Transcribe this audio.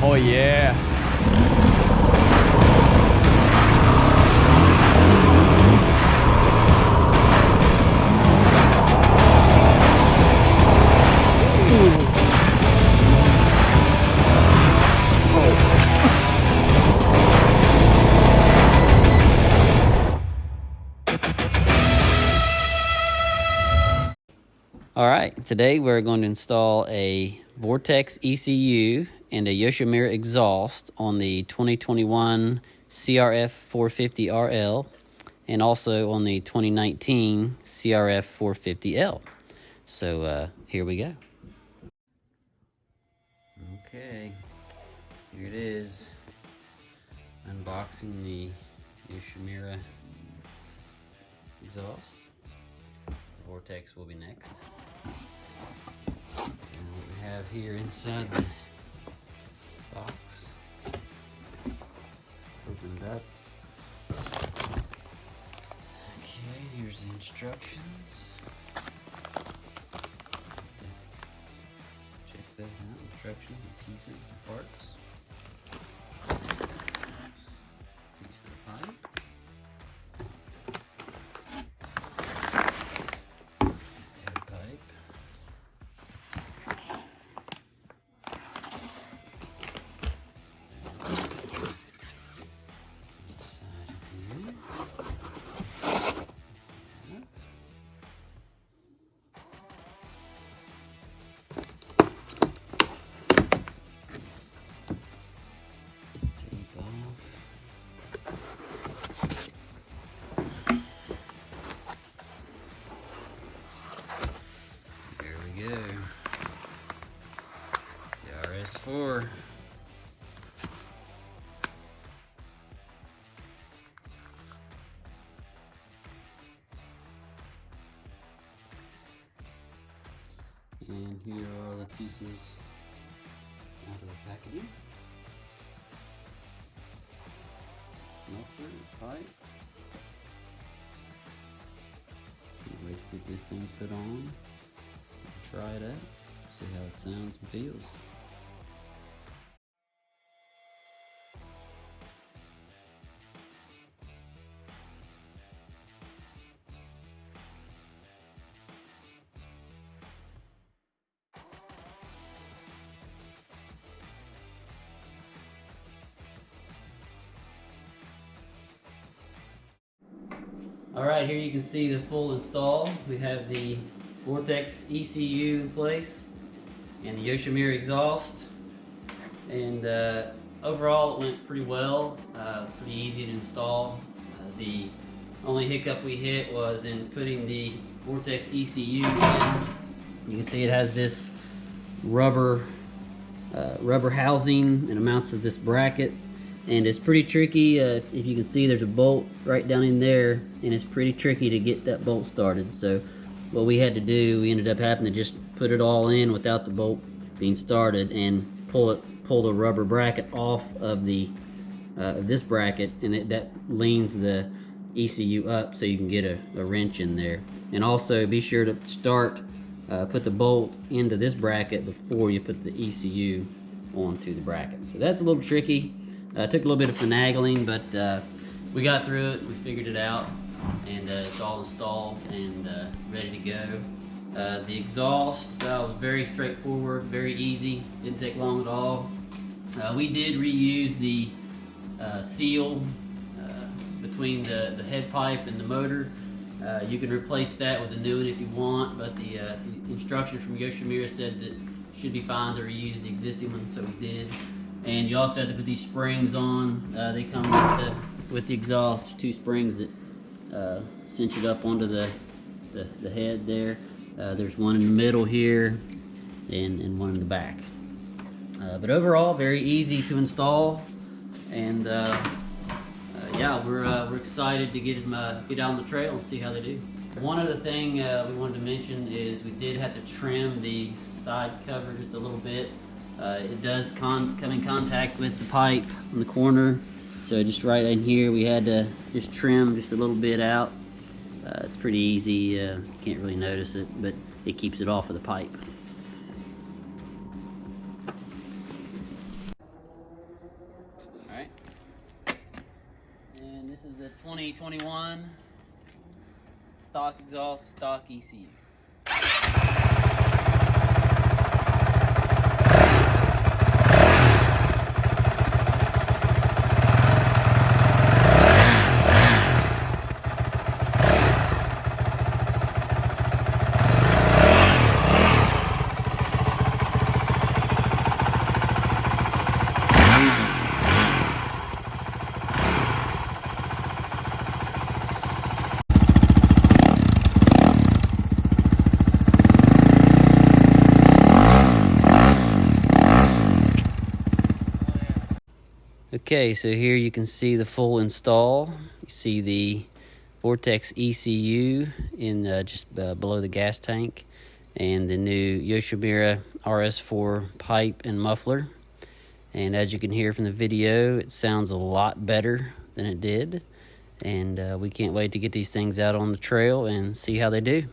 Oh yeah. All right, today we're going to install a Vortex ECU and a Yoshimura exhaust on the 2021 CRF450RL and also on the 2019 CRF450L. So here we go. Okay, here it is. Unboxing the Yoshimura exhaust. Vortex will be next. And what we have here inside the box, opened up. Okay, here's the instructions. Check that out, instructions and pieces and parts. Piece of the pipe. The RS4. And here are the pieces out of the packaging. Muffler, pipe. Can't wait to get this thing put on. Try it out, see how it sounds and feels. All right, here you can see the full install. We have the Vortex ECU in place and the Yoshimura exhaust, and overall it went pretty well, pretty easy to install. The only hiccup we hit was in putting the Vortex ECU in. You can see it has this rubber housing and it mounts to this bracket, and it's pretty tricky. If you can see, there's a bolt right down in there, and it's pretty tricky to get that bolt started. So what we had to do, we ended up having to just put it all in without the bolt being started and pull the rubber bracket off of this bracket, and that leans the ECU up so you can get a wrench in there. And also be sure to put the bolt into this bracket before you put the ECU onto the bracket. So that's a little tricky. Took a little bit of finagling, but we got through it, we figured it out, and it's all installed and ready to go. The exhaust was very straightforward, very easy, didn't take long at all. We did reuse the seal between the head pipe and the motor. You can replace that with a new one if you want, but the instructions from Yoshimura said that it should be fine to reuse the existing one, so we did. And you also have to put these springs on. They come with the exhaust. There's two springs that cinch it up onto the head there. There's one in the middle here and one in the back. But overall, very easy to install, and yeah, we're excited to get out on the trail and see how they do. One other thing we wanted to mention is we did have to trim the side cover just a little bit. It does come in contact with the pipe in the corner, so just right in here we had to just trim just a little bit out. It's pretty easy, you can't really notice it, but it keeps it off of the pipe. the 2021 stock exhaust, stock ECU. Okay, so here you can see the full install. You see the Vortex ECU in just below the gas tank, and the new Yoshimura RS4 pipe and muffler. And as you can hear from the video, it sounds a lot better than it did. And we can't wait to get these things out on the trail and see how they do.